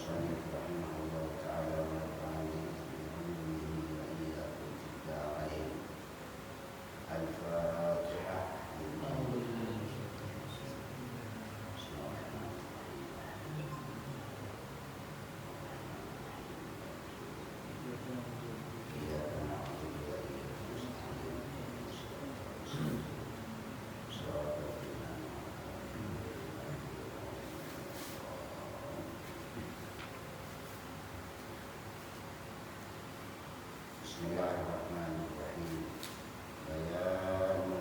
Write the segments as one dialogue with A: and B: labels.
A: المصنف رحمه الله تعالى ونفعنا به وإياكم في الدارين. الفاتحة. Bismillahirrahmanirrahim. Bayanu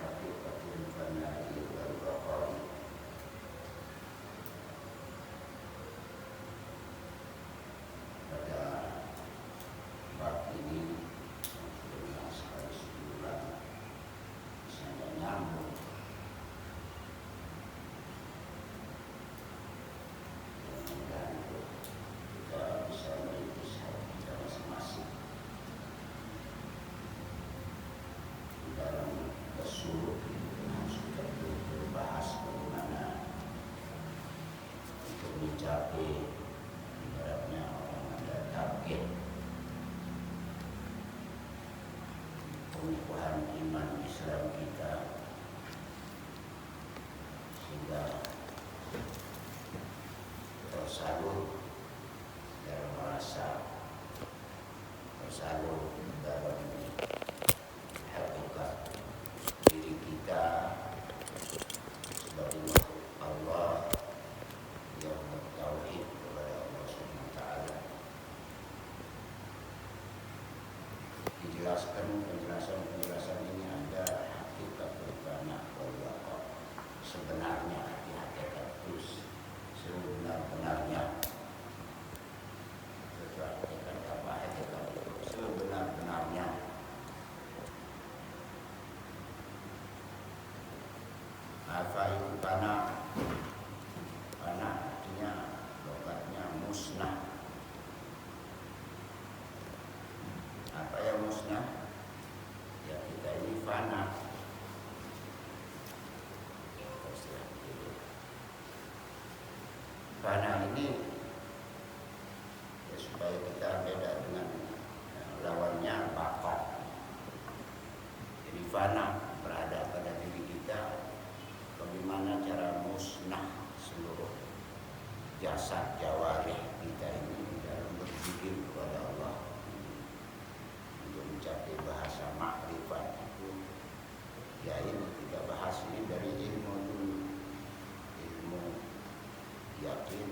A: hakikatul fana'i wal baqa'i. Pada bab ini yang sudah bilang sekali sebulan misalnya nyambung, mudah-mudahan kita bisa merintis hati kita masing-masing dalam bersuruh yang sudah berbahas bagaimana untuk mencapai ibaratnya orang ada target pengukuhan iman Islam kita sehingga tersalur dalam rasa tersalur dalam hakikat diri kita sebagai makhluk Allah yang bertauhid kepada Allah Subhanahu wa taala. Dijelaskan penjelasan ini ada hakikat berbana wal baqa. Sebenarnya hakikat itu sebenar-benarnya. Hakikat apa? Hakikat itu sebenar-benarnya. Apa itu fana? Fana artinya logatnya musnah. Apa yang musnah? Ya kita ini fana. Fana ini ya, supaya kita beda dengan lawannya baqa. Jadi fana berada pada diri kita. Bagaimana cara musnah seluruh jasad jawarih kita ini dalam berzikir kepada Allah untuk mencapai bahasa makrifat itu. Ya ini kita bahas ini dari ilmu dulu, ilmu yakin,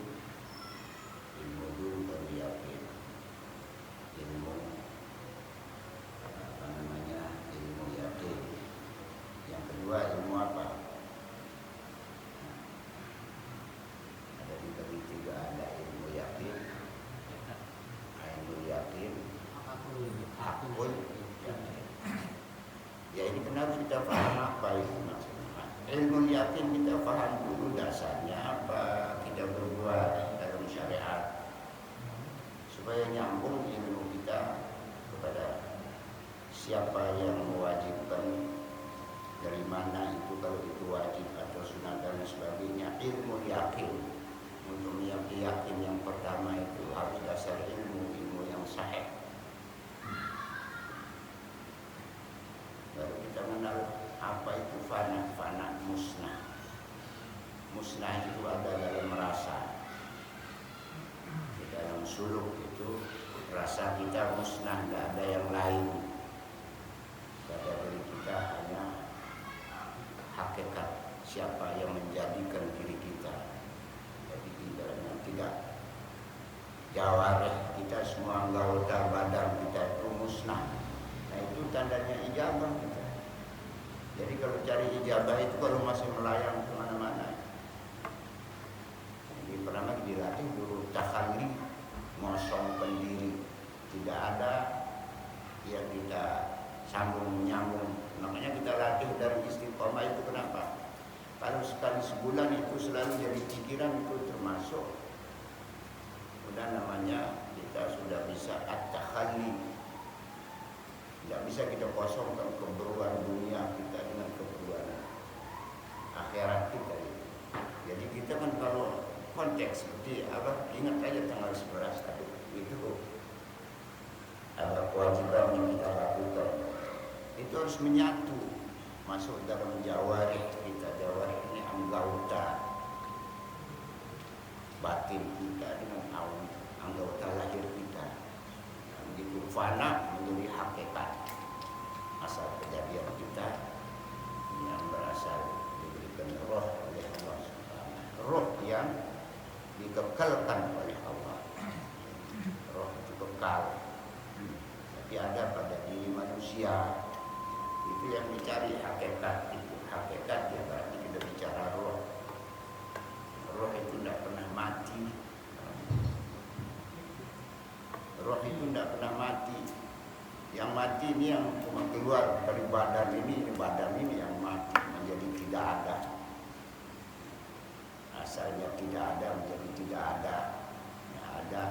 A: ilmu dulu baru yakin, ilmu apa namanya, ilmu yakin. Yang kedua ilmu apa? Ada ilmu yakin, ilmu yakin, hakul yakin. Ya ini benar kita paham apa itu maksudnya. Ilmu yakin kita paham dulu dasarnya apa kita berbuat dalam syariat supaya nyambung ilmu kita kepada siapa yang mewajibkan, dari mana itu, kalau itu wajib atau sunat dan sebagainya. Ilmu yakin. Untuk yakin yang pertama itu harus dasar ilmu yang sahih. Baru kita mengenal apa itu fana musnah. Musnah itu ada dalam rasa. Di dalam suluk itu rasa kita musnah, tidak ada yang lain. Pada diri kita hanya hakikat siapa yang menjadikan diri kita. Tidak jawarih kita, semua anggota badan kita itu musnah. Nah itu tandanya ijabah kita. Jadi kalau cari ijabah itu kalau masih melayang kemana-mana. Jadi pertama dilatih dulu takhalli, mengosongkan diri. Tidak ada yang kita sambung menyambung. Makanya kita latih dari istiqomah itu kenapa? Kalau sekali sebulan itu selalu jadi pikiran itu termasuk. Udah namanya kita sudah bisa at-takhalli. Tidak bisa kita kosongkan keperluan dunia kita dengan keperluan akhirat kita. Jadi kita kan kalau konteks seperti apa, ingat aja tanggal 11 tadi itu ada kewajiban yang kita lakukan, itu harus menyatu masuk dalam jawarih kita. Jawarih ini anggota batin kita dengan anggota lahir kita. Begitu fana menjadi hakikat asal kejadian kita yang berasal diberikan roh oleh Allah Subhanahu. Roh yang dikekalkan oleh Allah. Roh itu kekal. Tapi ada pada diri manusia. Itu yang dicari hakikat itu. Hakikat ya berarti kita bicara roh. Roh itu tidak pernah mati. Roh itu tidak pernah mati. Yang mati ini yang cuma keluar dari badan ini yang mati menjadi tidak ada. Asalnya tidak ada menjadi tidak ada. Yang ada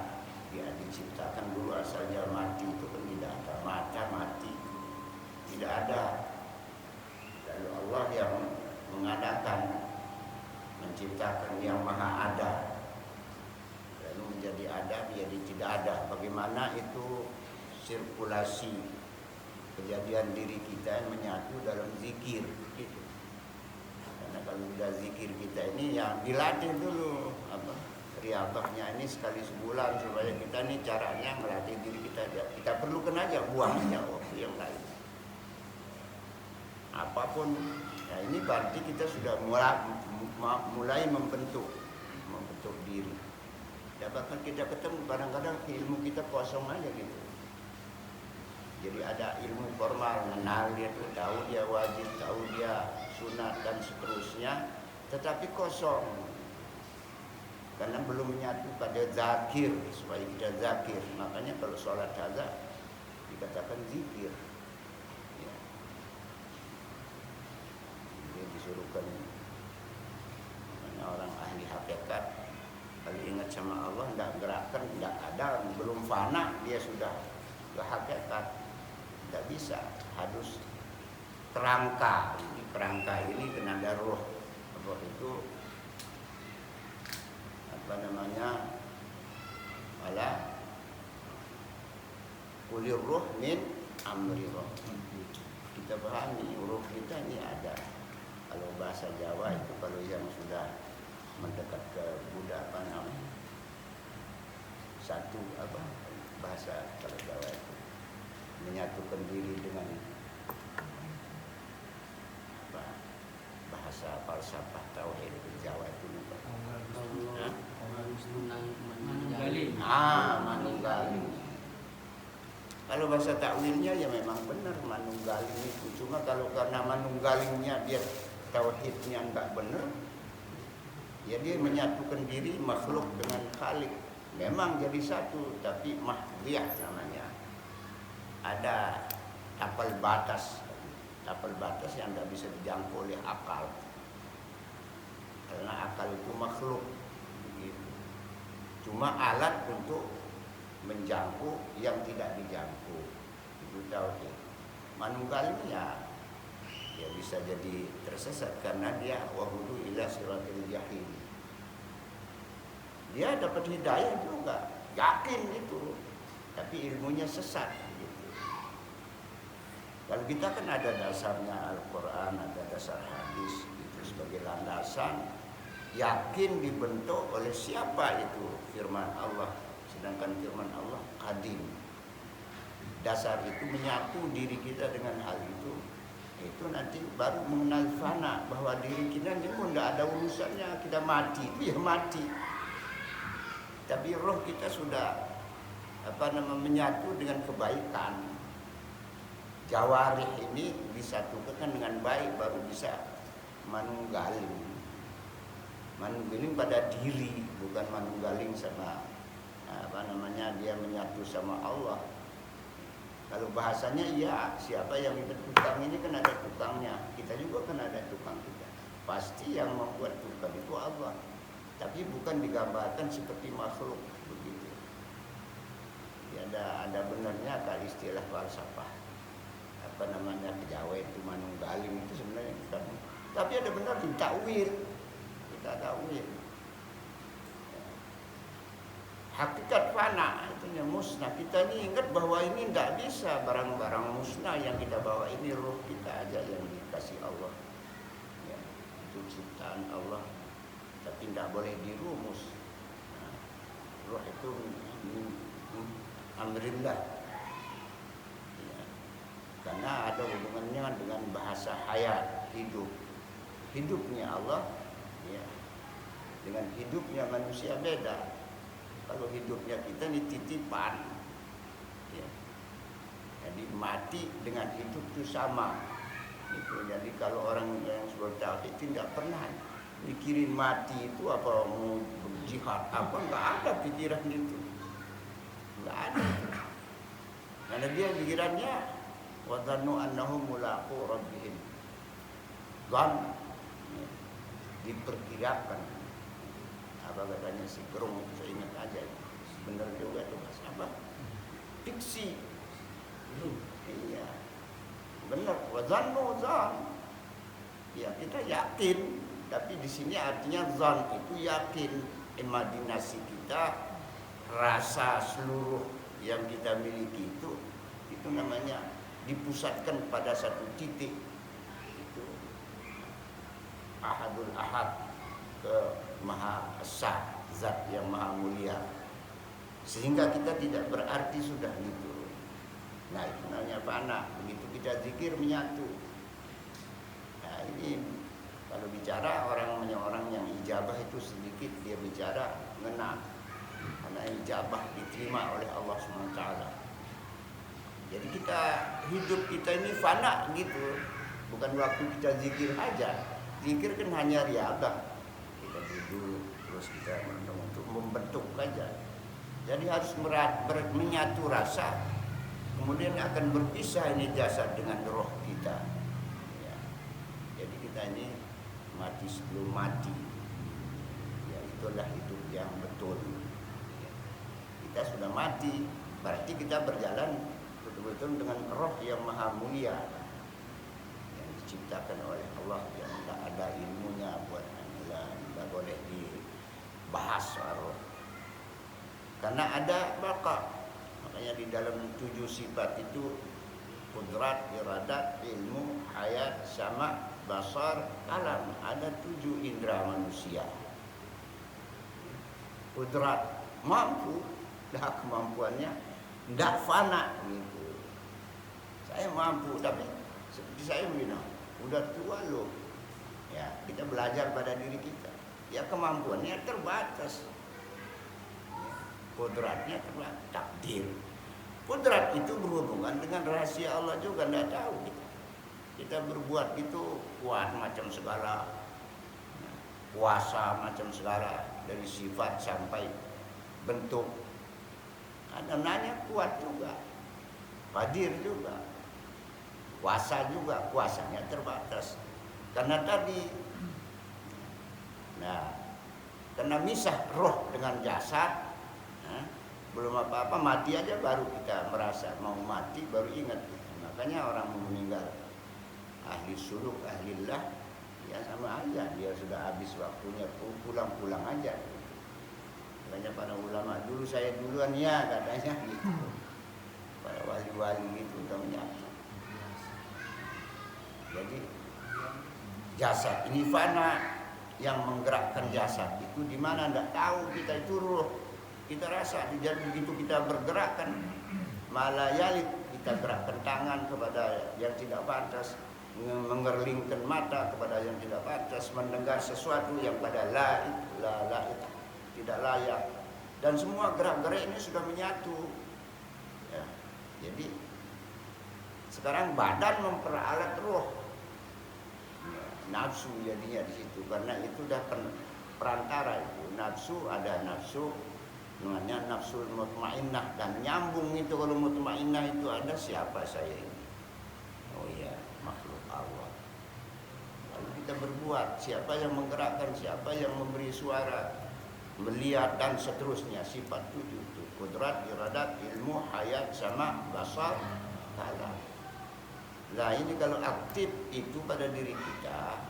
A: dia diciptakan dulu asalnya mati itu kan tidak ada. Mata mati tidak ada. Lalu Allah yang mengadakan, menciptakan yang maha ada, lalu menjadi ada menjadi tidak ada. Bagaimana itu sirkulasi kejadian diri kita yang menyatu dalam zikir gitu. Karena kalau sudah zikir kita ini yang dilatih dulu riyadhahnya ini sekali sebulan supaya kita ini caranya melatih diri kita. Kita perlukan aja buangnya waktu yang lain. Apapun, ya ini berarti kita sudah mulai membentuk diri. Ya bahkan kita ketemu kadang-kadang ilmu kita kosong aja gitu. Jadi ada ilmu formal, mengenal dia tuh, tahu dia wajib, tahu dia sunat dan seterusnya, tetapi kosong. Karena belum menyatu pada zakir, supaya kita zakir. Makanya kalau sholat hadza dikatakan zikir. Ya. Dia disuruhkan, makanya orang ahli hakikat kalau ingat sama Allah tidak gerakkan, tidak ada, belum fana dia sudah hakikat. Tidak bisa, harus kerangka. Kerangka ini kena ada roh. Roh itu apa namanya? Wala kulir roh min amri roh. Kita pahami roh kita ini ada. Kalau bahasa Jawa itu kalau yang sudah mendekat ke Buddha apa namanya? Satu apa bahasa kalau Jawa itu menyatukan diri dengan apa, bahasa falsafah tauhid Jawa itu manunggaling. Kalau bahasa takwilnya ya memang benar manunggaling itu. Cuma kalau karena manunggalingnya dia tauhidnya enggak benar, ya dia menyatukan diri makhluk dengan Khalik. Memang jadi satu, tapi mahdhiyah namanya. Ada tapal batas yang tidak bisa dijangkau oleh akal, karena akal itu makhluk begitu. Cuma alat untuk menjangkau yang tidak dijangkau, itu tauhid. Manunggalingnya ya bisa jadi tersesat karena dia wahudu ila siratil jahim. Dia dapat hidayah juga, yakin itu, tapi ilmunya sesat. Kalau kita kan ada dasarnya Al-Quran, ada dasar hadis itu sebagai landasan, yakin dibentuk oleh siapa itu firman Allah. Sedangkan firman Allah qadim. Dasar itu menyatu diri kita dengan hal itu nanti baru mengenal fana, bahwa diri kita ini pun tidak ada urusannya, kita mati itu ya mati. Tapi roh kita sudah menyatu dengan kebaikan. Jawarih ini disatukan dengan baik baru bisa manunggaling. Manunggaling pada diri, bukan manunggaling sama dia menyatu sama Allah. Kalau bahasanya ya siapa yang ikut tukang ini kan ada tukangnya. Kita juga kan ada tukang kita. Pasti yang membuat tukang itu Allah. Tapi bukan digambarkan seperti makhluk begitu. Ya, ada benarnya kali istilah falsafah. Jawa itu manunggaling itu sebenarnya bukan. Tapi ada benar ditakwil. Kita takwil. Hakikat fana itu musnah. Kita ini ingat bahwa ini tidak bisa barang-barang musnah yang kita bawa ini, ruh kita aja yang dikasih Allah. Ya, itu ciptaan Allah, tapi tidak boleh dirumus. Nah, ruh itu amrillah. Ya, karena ada hubungannya dengan bahasa hayat, hidup. Hidupnya Allah, ya, dengan hidupnya manusia beda. Kalau hidupnya kita ini titipan, ya. Jadi mati dengan hidup itu sama. Itu. Jadi kalau orang yang sudah tahu itu tidak pernah mikirin mati itu apa mau berjihad apa, nggak ada pikiran itu, nggak ada. Karena dia pikirannya wadhannu annahum mulaqu rabbihim, dan ya, diperkirakan. Apa katanya si Gerung itu, saya ingat aja, benar juga tuh mas, apa fiksi, iya benar, wazannu zan, ya kita yakin, tapi di sini artinya zan itu yakin, imajinasi kita, rasa seluruh yang kita miliki itu namanya dipusatkan pada satu titik, itu ahadul ahad, ke Maha Esa, Zat yang Maha Mulia, sehingga kita tidak berarti sudah gitu. Nah itu namanya fana. Begitu kita zikir menyatu. Nah ini kalau bicara orang yang ijabah itu sedikit dia bicara ngena, karena ijabah diterima oleh Allah SWT. Jadi kita hidup kita ini fana gitu, bukan waktu kita zikir aja. Zikir kan hanya riadah, duduk terus kita untuk membentuk aja. Jadi harus menyatu rasa, kemudian akan berpisah ini jasad dengan roh kita. Ya. Jadi kita ini mati sebelum mati. Ya, itulah hidup yang betul. Ya. Kita sudah mati, berarti kita berjalan betul-betul dengan roh yang maha mulia, yang diciptakan oleh Allah, yang tidak ada ilmunya buat tidak boleh dibahas soal, karena ada baqa. Makanya di dalam 7 sifat itu kudrat, iradat, ilmu, hayat, sama, basar, kalam, ada 7 indera manusia. Kudrat mampu, dah kemampuannya tidak fana gitu. Saya mampu, tapi seperti saya bilang udah tua loh. Ya, kita belajar pada diri kita. Ya kemampuannya terbatas. Ya, kodratnya terbatas. Takdir. Kodrat itu berhubungan dengan rahasia Allah juga, tidak tahu kita. Kita berbuat itu kuat macam segala. Ya, kuasa macam segala, dari sifat sampai bentuk. Ada nanya kuat juga. Qadir juga. Kuasa juga, kuasanya terbatas. Karena tadi, nah, karena misah roh dengan jasad, belum apa-apa mati aja baru kita merasa mau mati, baru ingat. Makanya orang meninggal ahli suluk, ahlillah, ya sama aja, dia sudah habis waktunya, pulang-pulang aja. Makanya para ulama dulu, saya duluan ya katanya gitu. Para wali-wali itu udah menyatu. Jadi jasad ini fana, yang menggerakkan jasad itu di mana tidak tahu, kita itu ruh, kita rasa. Jadi begitu kita bergerakkan malayalit, kita gerakkan tangan kepada yang tidak pantas, mengerlingkan mata kepada yang tidak pantas, mendengar sesuatu yang pada tidak layak, dan semua gerak-gerak ini sudah menyatu. Ya, jadi sekarang badan memperalat roh. Nafsu jadinya di situ, karena itu udah perantara itu. Nafsu, ada nafsu namanya nafsul mutmainnah, dan nyambung itu. Kalau mutmainnah itu ada, siapa saya ini? Oh iya, makhluk Allah. Lalu kita berbuat, siapa yang menggerakkan, siapa yang memberi suara, melihat, dan seterusnya. Sifat 7 itu kudrat, iradat, ilmu, hayat, sama, basar, kalam. Nah ini kalau aktif itu pada diri kita,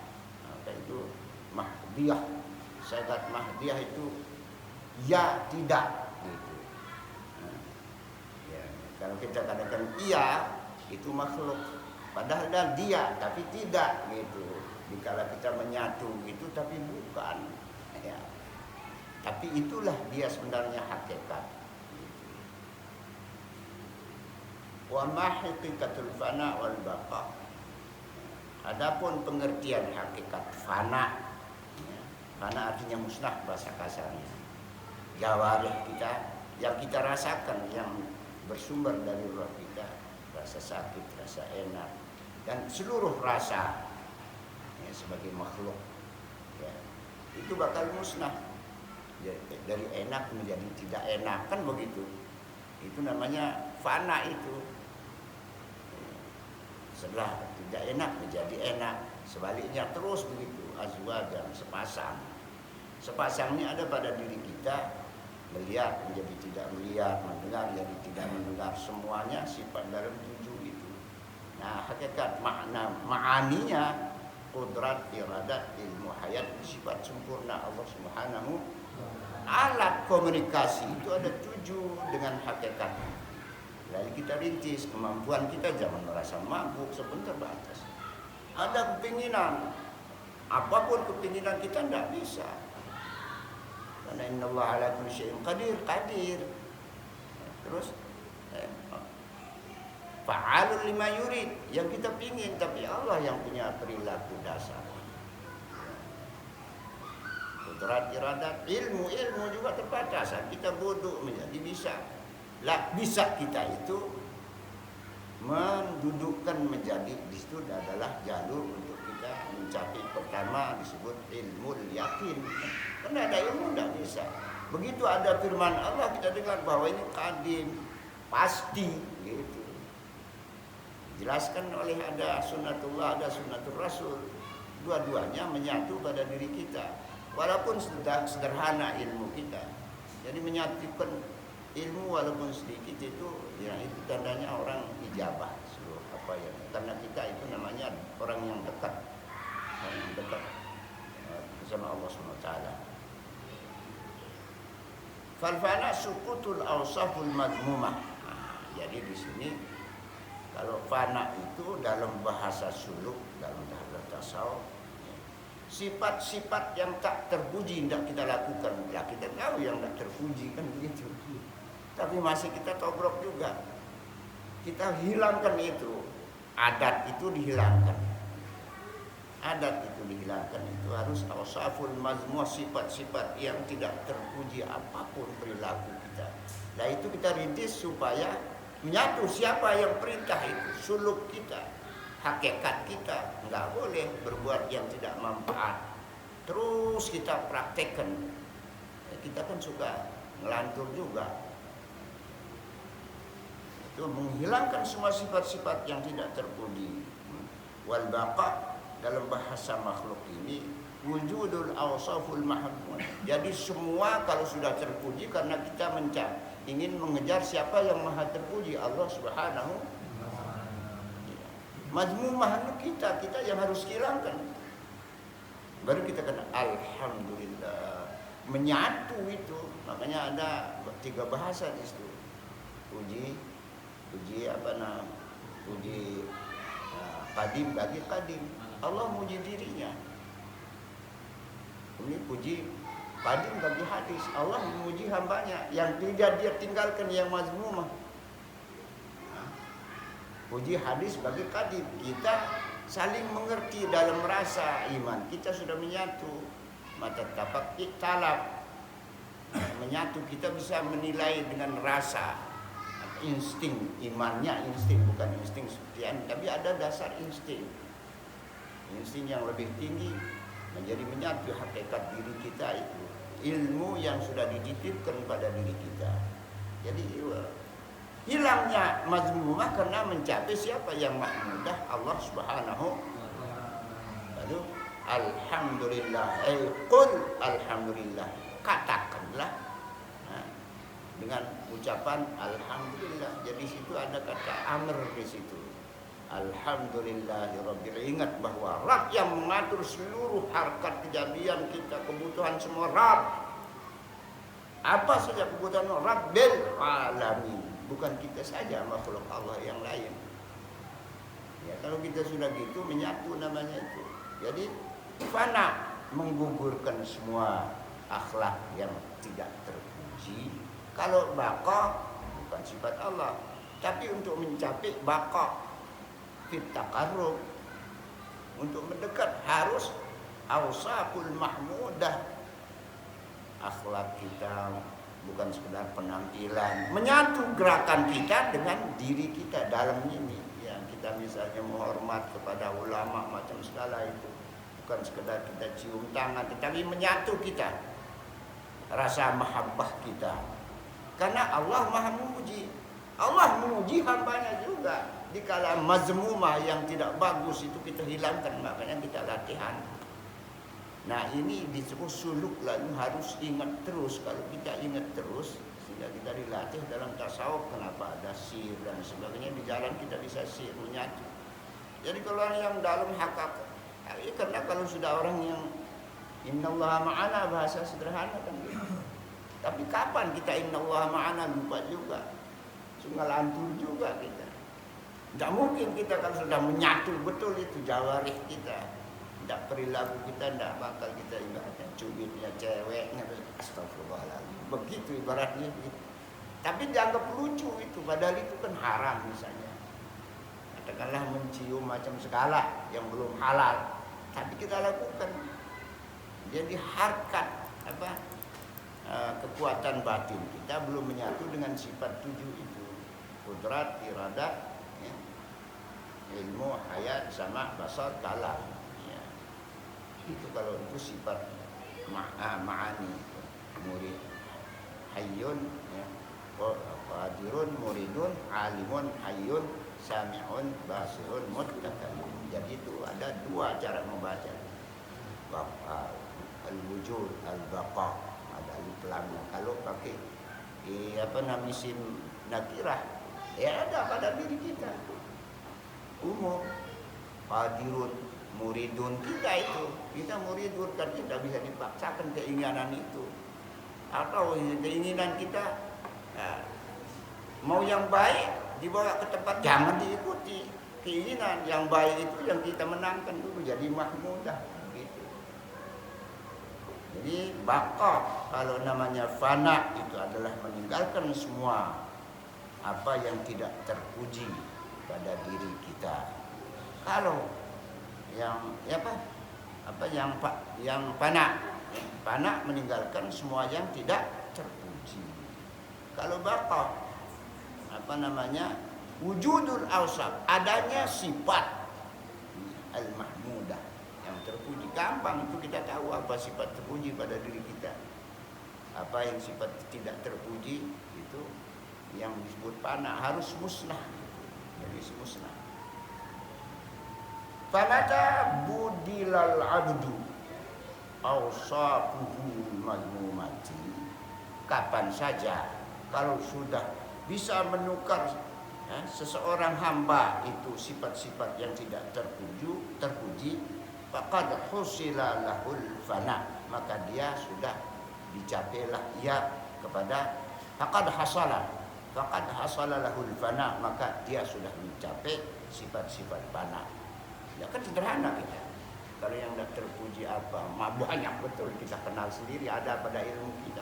A: maka itu mahdiyah. Syahadat mahdiyah itu ya tidak gitu. Kalau kita katakan iya, itu makhluk. Padahal dia, tapi tidak gitu. Dikala kita menyatu gitu, tapi bukan. Ya. Tapi itulah dia sebenarnya hakikat. Wa ma haqiqatul fana wal baqa. Adapun pengertian hakikat fana, ya, fana artinya musnah bahasa kasarnya. Jawarih kita yang kita rasakan, yang bersumber dari roh kita, rasa sakit, rasa enak, dan seluruh rasa ya, sebagai makhluk ya, itu bakal musnah ya, dari enak menjadi tidak enak, kan begitu. Itu namanya fana itu. Setelah tidak enak menjadi enak, sebaliknya terus begitu, azwajan, sepasang ini ada pada diri kita. Melihat menjadi tidak melihat, mendengar jadi tidak mendengar, semuanya sifat dalam 7 itu. Nah, hakikat makna ma'aninya qudrat, iradat, ilmu, hayat, sifat sempurna Allah Subhanahu. Alat komunikasi itu ada 7 dengan hakikat. Lalu kita rintis kemampuan kita, jangan merasa mabuk sebentar batas. Ada kepinginan, apapun kepinginan kita tidak bisa. Karena innallaha ala kulli syai'in qadir. Terus fa'alul lima yurid, yang kita pingin, tapi Allah yang punya perilaku dasar. Qudrat, iradat, ilmu juga terbatas. Kita bodoh menjadi bisa. Lah bisa kita itu mendudukkan menjadi di situ adalah jalur untuk kita mencapai pertama disebut ilmu yakin. Karena ada ilmu tidak bisa. Begitu ada firman Allah kita dengar bahwa ini qadim, pasti gitu. Dijelaskan oleh ada sunnatullah, ada sunnatul rasul. Dua-duanya menyatu pada diri kita. Walaupun sederhana ilmu kita. Jadi menyatukan ilmu walaupun sedikit itu, ya itu tandanya orang ijabah seluruh apa ya. Karena kita itu namanya orang yang dekat bersama Allah SWT. Falfana sukutul awsaful madmumah. Jadi di sini kalau fana itu dalam bahasa suluk, dalam bahasa tasawuf, sifat-sifat yang tak terpuji tidak kita lakukan. Ya kita tahu yang tak terpuji kan begitu. Tapi masih kita tobrok juga. Kita hilangkan itu. Adat itu dihilangkan. Itu harus awsaful mazmuh, sifat-sifat yang tidak terpuji apapun perilaku kita. Nah itu kita rintis supaya menyatu siapa yang perintah itu, suluk kita, hakikat kita. Enggak boleh berbuat yang tidak manfaat. Terus kita praktekkan. Kita kan suka ngelantur juga. Itu menghilangkan semua sifat-sifat yang tidak terpuji. Wal baqa dalam bahasa makhluk ini wujudul awsaful mahmud. Jadi semua kalau sudah terpuji karena kita ingin mengejar siapa yang maha terpuji, Allah Subhanahu. Mazmum makhluk kita yang harus hilangkan. Baru kita kena alhamdulillah. Menyatu itu. Makanya ada 3 bahasa di situ. Puji qadim bagi qadim. Allah muji dirinya. Ini puji qadim bagi hadis. Allah memuji hambanya yang tidak dia tinggalkan yang mazmumah. Puji hadis bagi qadim. Kita saling mengerti dalam rasa iman. Kita sudah menyatu. Mata tapak iktalab. Menyatu kita bisa menilai dengan rasa. Insting, imannya insting, bukan insting seperti tapi ada dasar insting yang lebih tinggi menjadi menyatu hakikat diri kita itu ilmu yang sudah dititipkan pada diri kita. Jadi hilangnya mazmumah karena mencapai siapa yang mahmudah, Allah Subhanahu. Lalu alhamdulillah, qul alhamdulillah, katakanlah dengan ucapan alhamdulillah. Jadi situ ada kata amr di situ. Alhamdulillahirabbil. Ingat bahwa Rabb yang mengatur seluruh harkat kejadian kita, kebutuhan semua Rabb. Apa saja kebutuhan Rabbil alamin. bukan kita saja, makhluk Allah yang lain. Ya, kalau kita sudah gitu menyatu namanya itu. Jadi fana, menggugurkan semua akhlak yang tidak terpuji. Kalau baqa bukan sifat Allah, tapi untuk mencapai baqa fit taqarrub, untuk mendekat harus awsaful mahmudah. Akhlak kita bukan sekedar penampilan, menyatu gerakan kita dengan diri kita dalam ini. Yang kita misalnya menghormat kepada ulama macam segala itu, bukan sekedar kita cium tangan, tetapi menyatu kita, rasa mahabbah kita. Karena Allah Maha memuji. Allah memuji hambanya juga. Dikala mazmumah yang tidak bagus itu kita hilangkan, makanya kita latihan. Nah ini disebut suluk, lalu harus ingat terus. Kalau kita ingat terus, sehingga kita dilatih dalam tasawuf. Kenapa ada sir dan sebagainya, di jalan kita bisa sir, menyatu. Jadi kalau yang dalam hakikat, karena kalau sudah orang yang innallaha ma'ana, bahasa sederhana kan gitu. Tapi kapan kita innallaha ma'ana, lupa juga, ngelantur juga kita. Tidak mungkin kita kalau sudah menyatu betul itu jawarih kita, tidak perilaku kita, tidak bakal kita ibaratnya cubitnya ceweknya, astagfirullahaladzim, begitu ibaratnya gitu. Tapi dianggap lucu itu, padahal itu kan haram misalnya. Katakanlah mencium macam segala yang belum halal, tapi kita lakukan. Jadi harkat kekuatan batin kita belum menyatu dengan sifat 7 itu, kudrat, iradat, ya, ilmu, hayat, sama, basar, kalam. Ya. Itu kalau itu sifat ma'ani, murid, hayyun, ya, qadirun, muridun, alimun, hayyun, sami'un, basirun, mutakalim. Jadi itu ada 2 cara membaca. Al-wujud, al-baqa, ada alif lam. Kalau pakai isim nakirah, ya ada pada diri kita. Umum, qadirun, muridun kita itu. Kita muridun kan tidak bisa dipaksakan keinginan itu. Atau keinginan kita mau yang baik dibawa ke tempat, jangan diikuti. Keinginan yang baik itu yang kita menangkan dulu, jadi mahmudah gitu. Jadi baqa, kalau namanya fana itu adalah meninggalkan semua apa yang tidak terpuji pada diri kita. Kalau yang yang fana meninggalkan semua yang tidak terpuji. Kalau baqa wujudul awsaf, adanya sifat al-mahmudah yang terpuji. Gampang itu kita tahu apa sifat terpuji pada diri kita. Apa yang sifat tidak terpuji itu yang disebut fana, harus musnah. Jadi musnah. Famata budilal abdu awsafuhu mazmumati. Kapan saja kalau sudah bisa menukar seseorang hamba itu sifat-sifat yang tidak terpuji, faqad husila lahul fana, maka dia sudah dicapailah ia kepada faqad hasala lahul fana, maka dia sudah mencapai sifat-sifat fana. Ya kan sederhana kita. Kalau yang tidak terpuji apa, banyak betul kita kenal sendiri, ada pada ilmu kita.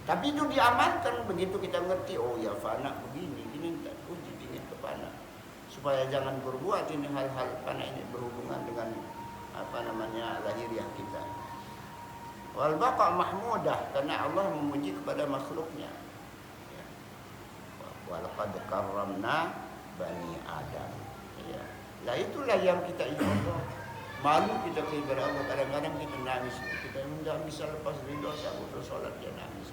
A: Tapi itu diamankan, begitu kita ngerti, oh ya fana begini, ini tak puji, ingin ke fana. Supaya jangan berbuat ini hal-hal fana ini berhubungan dengan lahiriah kita. Wal baqa mahmudah, karena Allah memuji kepada makhluknya. Ya. Walaqad karramna bani Adam. Ya. Lah itulah yang kita ingat. Malu kita kepada Allah, kadang-kadang kita nangis, kita tidak bisa lepas dari dosa, butuh sholat dia nangis.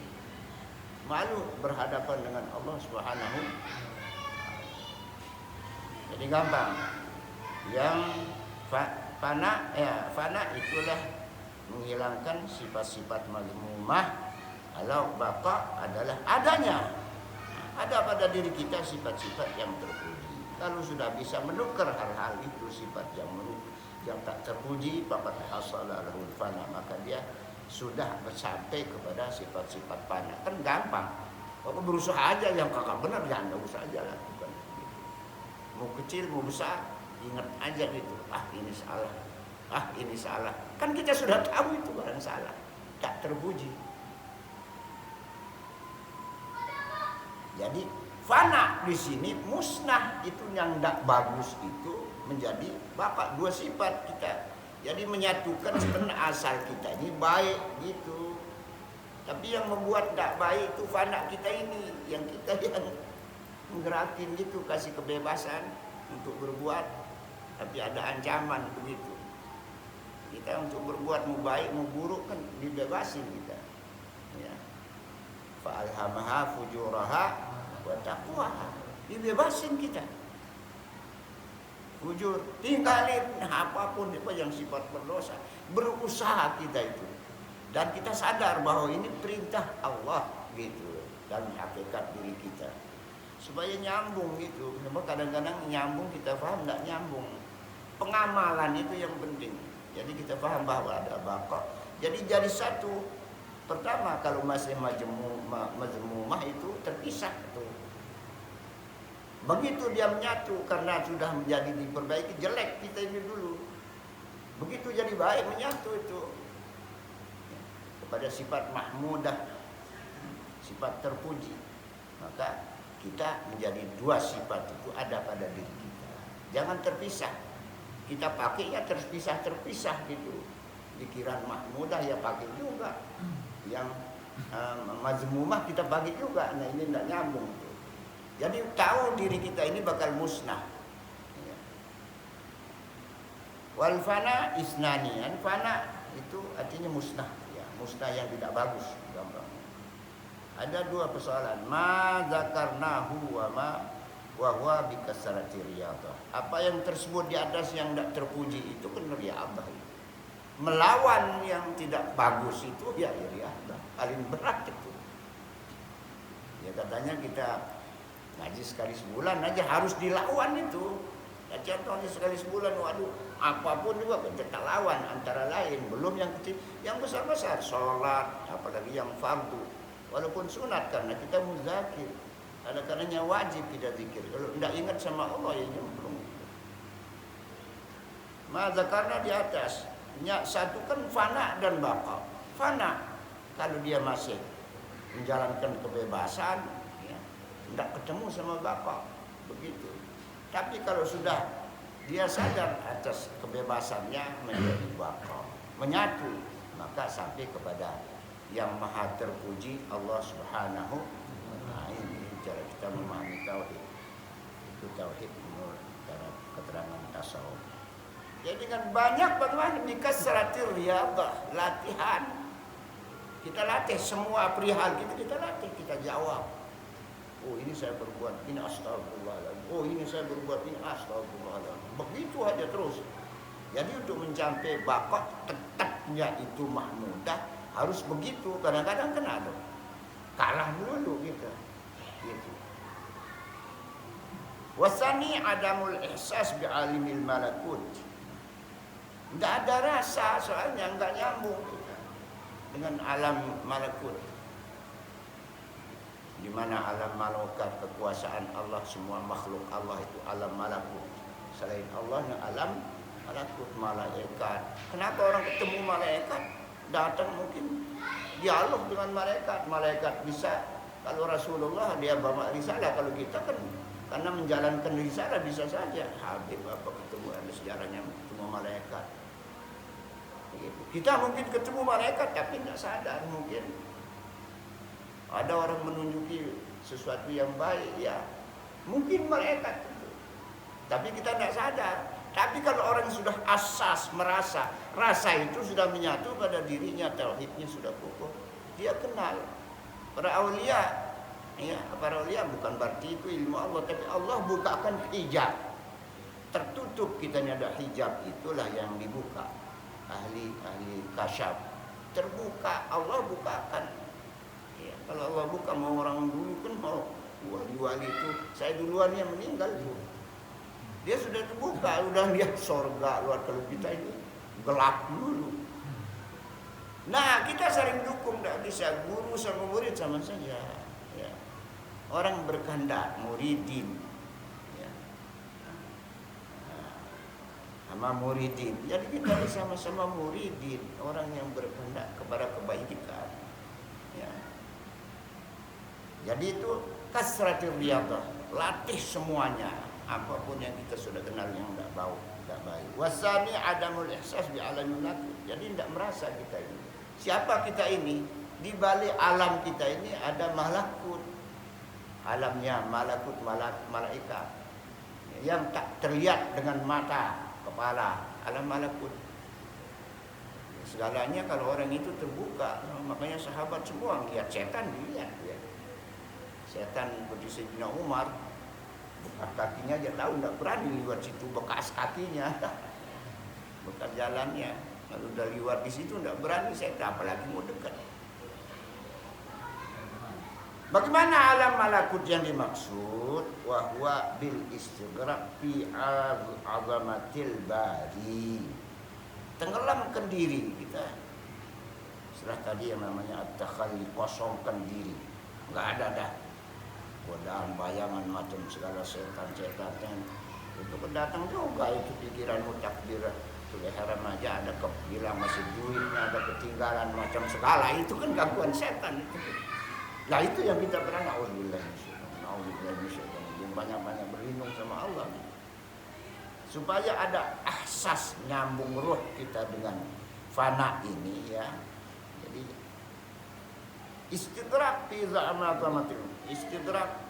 A: Malu berhadapan dengan Allah Subhanahu. Jadi gampang. Yang fana itulah menghilangkan sifat-sifat mazmumah. Kalau baqa adalah adanya, ada pada diri kita sifat-sifat yang terpuji. Kalau sudah bisa menukar hal-hal itu, sifat yang tak terpuji, faqad hasala lahul fana, maka dia sudah sampai kepada sifat-sifat fana. Kan gampang. Pokoknya berusaha aja, yang kakak benar ya Anda usah aja lakukan. Mau kecil mau besar, ingat aja gitu. Ini salah, ini salah. Kan kita sudah tahu itu barang salah, tak terpuji. Jadi fana di sini musnah, itu yang tidak bagus itu menjadi bapak, dua sifat kita. Jadi menyatukan sebenarnya asal kita ini baik gitu. Tapi yang membuat tidak baik itu fana kita ini, yang kita yang menggerakin gitu, kasih kebebasan untuk berbuat, tapi ada ancaman begitu. Kita untuk berbuat mau baik mau buruk kan dibebasin kita. Ya. Fa'alhamaha fujuraha wa taqwaha. Dibebasin kita. Fujur, tinggalin apapun itu yang sifat berdosa. Berusaha kita itu. Dan kita sadar bahwa ini perintah Allah gitu dalam hakikat diri kita. Supaya nyambung gitu. Memang kadang-kadang nyambung kita paham, enggak nyambung. Pengamalan itu yang penting. Jadi kita paham bahwa ada baqa. Jadi jadi satu. Pertama kalau masih majmumah itu terpisah tuh. Begitu dia menyatu karena sudah menjadi diperbaiki, jelek kita ini dulu. Begitu jadi baik menyatu itu. Kepada sifat mahmudah, sifat terpuji, maka kita menjadi dua sifat itu ada pada diri kita. Jangan terpisah. Kita pakainya terpisah gitu. Pikiran mahmudah ya pakai juga, yang mazmumah kita pakai juga. Nah ini tidak nyambung tuh. Jadi tahu diri kita ini bakal musnah. Wal fana isnani, fana itu artinya musnah. Musnah yang tidak bagus, gampang. Ada dua persoalan. Ma dzakarnahu wa ma wa huwa bi kasrati riyadhah. Apa yang tersebut di atas yang tidak terpuji itu kan riyadhah. Melawan yang tidak bagus itu ya riyadhah. Paling berat itu. Ya katanya kita ngaji sekali sebulan aja harus dilawan itu. Ya contohnya sekali sebulan, waduh, apapun juga kita lawan, antara lain belum yang kecil, yang besar-besar, sholat, apalagi yang fardu, walaupun sunat karena kita muzakir, ada karenanya wajib kita zikir. Kalau tidak ingat sama Allah ya nyemplung. Maka karena di atas, satu kan fana dan baqa. Fana kalau dia masih menjalankan kebebasan, ya, tidak ketemu sama baqa, begitu. Tapi kalau sudah dia sadar atas kebebasannya menjadi baqa, menyatu, maka sampai kepada yang maha terpuji Allah Subhanahu. Nah ini cara kita memahami tauhid. Itu tauhid menurut keterangan tasawuf. Jadi kan banyak bagaimana dikasratir riyadhah, latihan. Kita latih semua perihal kita latih, kita jawab. Oh ini saya berbuat, ini astagfirullahaladzim. Oh ini saya berbuat, ini astagfirullahaladzim. Begitu aja terus. Jadi untuk mencapai bakat tetapnya itu mahmudah harus begitu. Kadang-kadang kan ada kalah dulu kita. Gitu. Wasani adamul ihsas bi alimil malakut. Enggak ada rasa, soalnya enggak nyambung kita dengan alam malakut. Di mana alam malaikat kekuasaan Allah, semua makhluk Allah itu alam malakut. Selain Allah yang alam malakut, malaikat. Kenapa orang ketemu malaikat datang mungkin dialog dengan malaikat? Malaikat bisa, kalau Rasulullah dia bawa risalah, kalau kita kan karena menjalankan risalah bisa saja. Habib apa ketemu ada sejarahnya ketemu malaikat. Kita mungkin ketemu malaikat tapi tidak sadar mungkin. Ada orang menunjuki sesuatu yang baik, ya mungkin malaikat itu. Tapi kita tidak sadar. Tapi kalau orang sudah asas merasa, rasa itu sudah menyatu pada dirinya, tauhidnya sudah kokoh, dia kenal. Para aulia, ya, para aulia bukan berarti itu ilmu Allah, tapi Allah bukakan hijab. Tertutup kita ada hijab, itulah yang dibuka. Ahli kasyaf terbuka, Allah bukakan. Kalau Allah buka, mau orang dulu kan mau wali-wali itu, saya duluan yang meninggal tuh. Dia sudah terbuka, udah lihat sorga luar. Kalau kita ini gelap dulu. Nah kita sering dukung, tidak bisa. Guru sama murid sama saja. Ya. orang berkehendak, muridin, ya. Sama muridin. Jadi kita sama-sama muridin, orang yang berkehendak kepada kebaikan. Ya. Jadi itu kasratir riyadah, latih semuanya, apapun yang kita sudah kenal yang tidak baik. Wasani adamul ihsas bi alamin nakut. Jadi tidak merasa kita ini. Siapa kita ini? Di balik alam kita ini ada malakut. Alamnya malakut, malaikat yang tak terlihat dengan mata kepala, alam malakut. Segalanya kalau orang itu terbuka, makanya sahabat semua lihat setan, dilihat ya. Setan seperti Sayyidina Umar, bekas kakinya aja tahu, tidak berani lewat situ, bekas kakinya, bekas jalannya. Kalau udah lewat di situ tidak berani setan, apalagi mau dekat. Bagaimana alam malakut yang dimaksud? Wahwa bil istighraq fi azamatil bari. Tenggelamkan diri kita. Setelah tadi yang namanya at-takhalli, kosongkan diri. Enggak ada dah godaan bayangan macam segala setan-setan itu datang juga itu pikiranmu takdir itu haram aja, ada kebilang masih duitnya, ada ketinggalan macam segala, itu kan gangguan setan itu. Nah itu yang kita pernah naudzubillah banyak-banyak berlindung sama Allah supaya ada ahsas nyambung ruh kita dengan fana ini ya. Jadi istidrak fi za'amatil, istidrak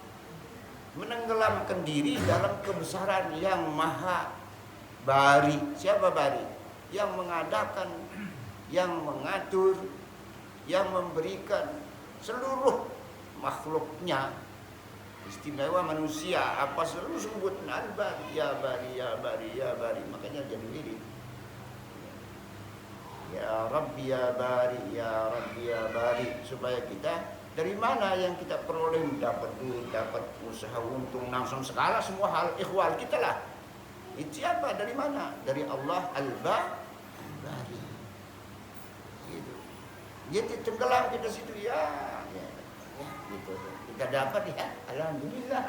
A: menenggelamkan diri dalam kebesaran yang maha bari. Siapa bari? Yang mengadakan, yang mengatur, yang memberikan seluruh makhluknya, istimewa manusia, apa seluruh sebut al-bari, ya bari, ya bari, ya bari. Makanya jadi diri ya Rabbi ya bari, ya Rabbi ya bari, supaya kita dari mana yang kita peroleh, dapat duit, dapat usaha untung, langsung segala semua hal ikhwal kita lah. Itu apa? Dari mana? Dari Allah al-bari. Gitu. Jadi tenggelam kita situ ya, gitu. Kita dapat ya, alhamdulillah.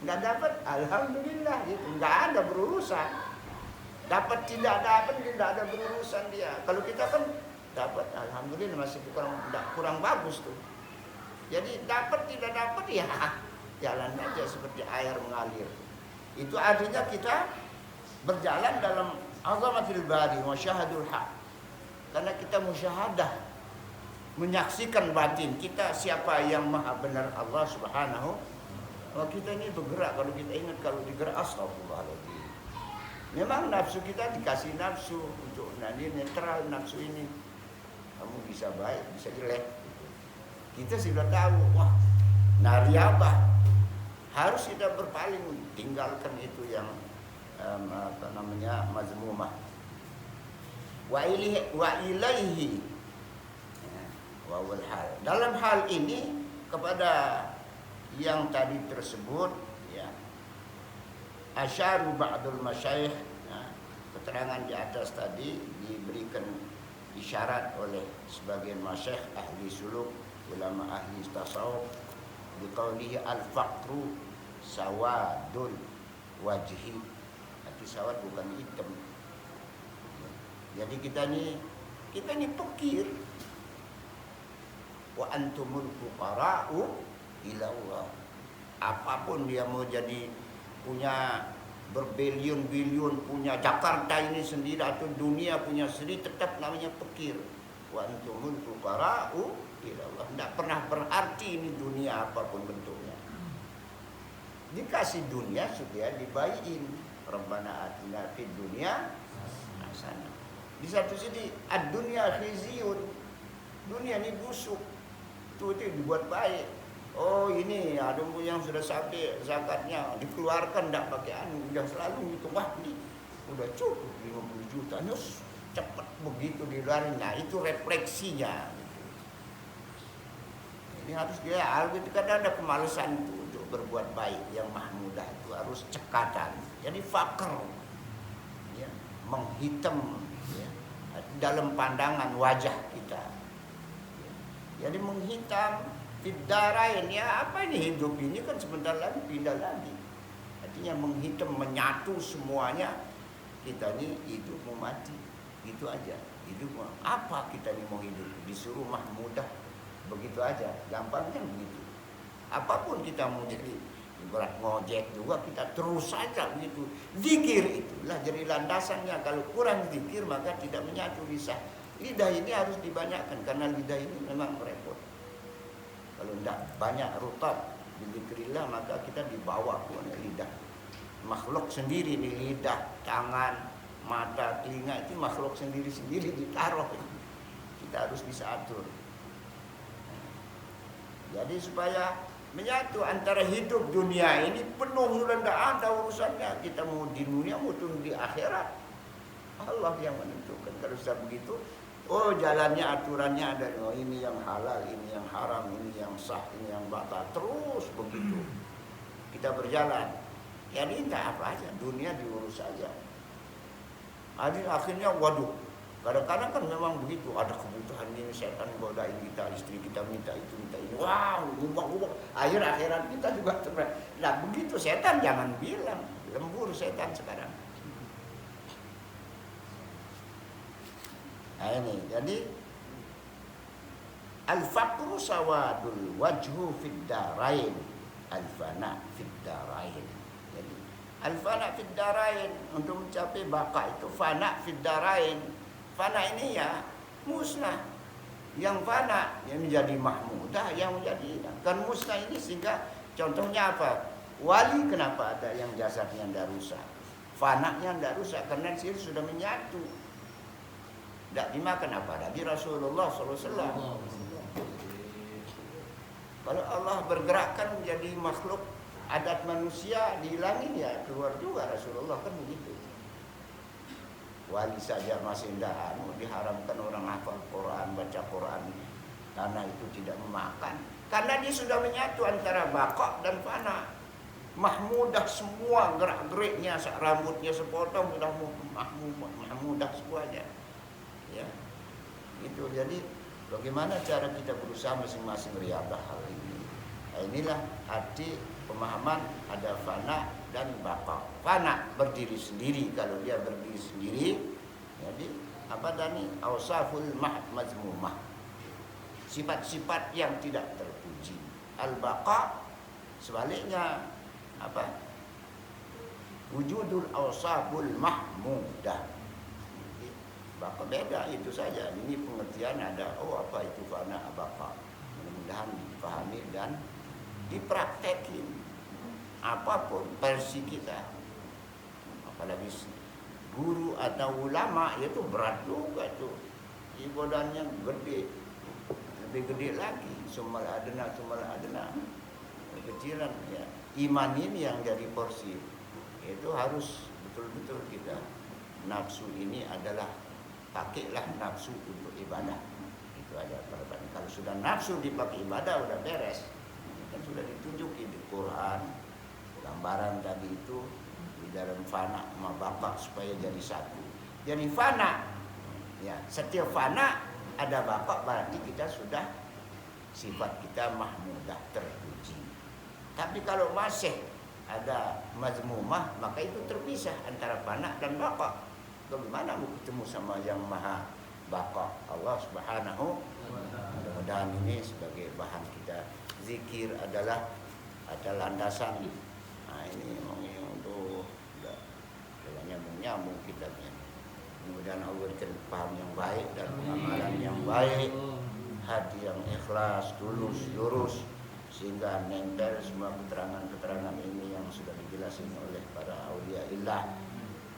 A: Nggak dapat, alhamdulillah. Gitu. Nggak ada berurusan. Dapat tidak ada berurusan dia. Kalau kita kan dapat, alhamdulillah masih kurang bagus tuh. Jadi dapat tidak dapat ya jalan aja seperti air mengalir. Itu artinya kita berjalan dalam azamatil bari wa syahadul haq. Karena kita musyahadah, menyaksikan batin kita siapa yang maha benar, Allah Subhanahu. Kalau kita ini bergerak, kalau kita ingat kalau digerak astagfirullahaladzim. Memang nafsu kita dikasih nafsu untuk nanti netral nafsu ini. Kamu bisa baik, bisa jelek. Kita sudah tahu, wah, nariyabah harus kita berpaling, tinggalkan itu yang mazmumah. Wa ilaihi wa wal hal. Dalam hal ini kepada yang tadi tersebut ya, asyaru ba'dul masyayikh, keterangan di atas tadi diberikan isyarat oleh sebagian masyayikh ahli suluk, ulama ahli tasawuf, biqaulihi al-faqru sawadul wajhi. Arti sawad bukan hitam. Jadi kita ini fakir. Wa antumul fuqara'u ila Allah. Apapun dia mau jadi punya berbilion-bilion, punya Jakarta ini sendiri atau dunia punya sendiri, tetap namanya fakir. Wa antumul fuqara'u ila Allah. Tidak pernah berarti ini dunia apapun bentuknya. Dikasih dunia sudah dibayin. Rabbana atina fid dunya hasanah. Di satu sisi ad-dunya khizyun. Dunia ini busuk. Itu dibuat baik. Oh ini ada yang sudah sampai zakatnya dikeluarkan, tidak pakai udah selalu itu, wah ini udah cukup 50 juta, terus cepat begitu diluarin. Nah itu refleksinya. Ini harus dia, kadang ada kemalasan itu untuk berbuat baik yang mahmudah itu harus cekatan. Jadi fakir, ya, menghitam ya, dalam pandangan wajah kita. Ya. Jadi menghitam Fiddarain, ya apa ini hidup ini kan sebentar lagi pindah lagi. Artinya menghitam, menyatu semuanya. Kita ini hidup mau mati, gitu aja. Hidup mau apa, kita ini mau hidup disuruh mahmudah begitu aja, gampangnya begitu. Apapun kita mau jadi, ibarat ngojek juga kita terus saja begitu. Zikir itulah jadi landasannya. Kalau kurang zikir maka tidak menyatu lisan. Lidah ini harus dibanyakkan karena lidah ini memang repot. Kalau tidak banyak rutab bizikrillah maka kita dibawa ke lidah. Makhluk sendiri di lidah, tangan, mata, telinga itu makhluk sendiri-sendiri ditaruh. Kita harus bisa atur. Jadi supaya menyatu antara hidup dunia ini penuh sudah tidak ada urusannya. Kita mau di dunia maupun di akhirat, Allah yang menentukan. Kalau sudah begitu, oh jalannya aturannya ada. Oh ini yang halal, ini yang haram, ini yang sah, ini yang batal. Terus begitu kita berjalan. Jadi tidak apa aja, dunia diurus saja. Akhirnya waduh, kadang-kadang kan memang begitu, ada kebutuhan ini, setan godain kita, istri kita minta itu, minta ini. Wow, ubah-ubah. Akhirat kita juga terberat. Nah begitu setan jangan bilang, lembur setan sekarang. Nah ini, jadi al-faqru sawadul wajhu fid darain, al-fana fid darain. Jadi al-fana fid darain, untuk mencapai baqa itu fana fid darain. Fana ini ya musnah. Yang fana yang menjadi mahmudah, yang menjadi kan musnah ini. Sehingga contohnya apa? Wali kenapa ada yang jasadnya tidak rusak? Fananya tidak rusak karena sihir sudah menyatu. Tidak dimakan apa? Nabi Rasulullah SAW. Kalau Allah bergerakkan menjadi makhluk adat manusia dihilangin ya keluar juga Rasulullah kan begitu. Wali saja masih tidak diharamkan orang hafal Quran, baca Quran karena itu tidak memakan. Karena dia sudah menyatu antara baqa dan fana. Mahmudah semua gerak-geriknya, rambutnya sepotong sudah mahmudah semuanya. Ya. Itu jadi bagaimana cara kita berusaha masing-masing riyadhah hal ini. Nah, inilah arti pemahaman ada fana dan baqa. Fana berdiri sendiri, kalau dia berdiri sendiri jadi apa tadi? Ausaful mazmumah. Sifat-sifat yang tidak terpuji. Al-baqa sebaliknya apa? Wujudul ausaful mahmudah. Baqa beda itu saja. Ini pengertian ada apa itu fana baqa. Mudah-mudahan dipahami dan dipraktekin. Apapun versi kita, apalagi guru atau ulama itu berat juga tuh, ibadahnya gede, lebih gede lagi, sumal adna, kecilan ya. Iman ini yang jadi porsi, itu harus betul-betul kita nafsu ini adalah pakailah nafsu untuk ibadah, itu aja harapan. Kalau sudah nafsu dipakai ibadah udah beres, kan sudah ditunjukin di Quran. Gambaran tadi itu di dalam fana sama bapak supaya jadi satu. Jadi fana, ya setiap fana ada bapak berarti kita sudah sifat kita mahmudah terpuji. Tapi kalau masih ada mazmumah maka itu terpisah antara fana dan bapak. Bagaimana mau ketemu sama yang maha bapak Allah Subhanahu? Mudah-mudahan ini sebagai bahan kita. Zikir adalah ada landasan. Nah ini untuk nyambung kitabnya. Mudah-mudahan Allah berikan paham yang baik dan amalan yang baik, hati yang ikhlas, tulus, lurus, sehingga nempel semua keterangan-keterangan ini yang sudah dijelasin oleh para aulia illah,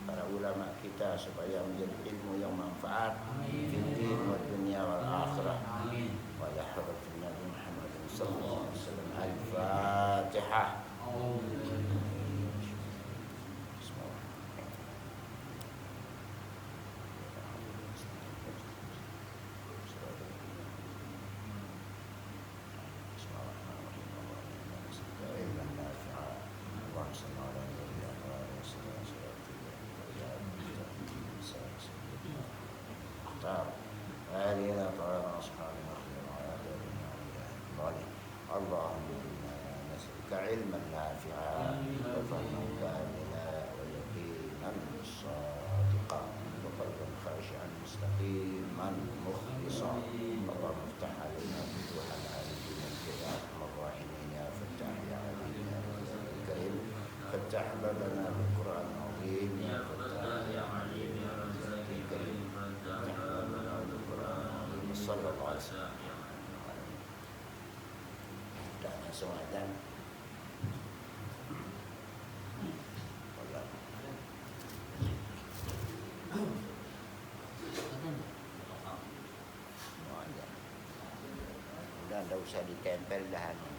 A: para ulama kita supaya menjadi ilmu yang manfaat di dunia wa dunia wal akhirah. Wa la hawla Nabi Muhammad sallallahu alaihi wasallam. Al-Fatihah. اللهم إنا نسألك علما نافعا وفهما كاملا ويقينا صادقا وقلبا خاشعا مستقيما مخلصا. اللهم افتح علينا فتوح العارفين يا أرحم الراحمين يا فتاح يا عليم يا رزاق الكريم. فتح لنا بالقرآن العظيم يا فتاح يا عليم يا رزاق الكريم. فتح لنا بالقرآن العظيم. صلى الله عليه وسلم. Sudah langsung aja. Udah, nggak usah ditempel dahannya.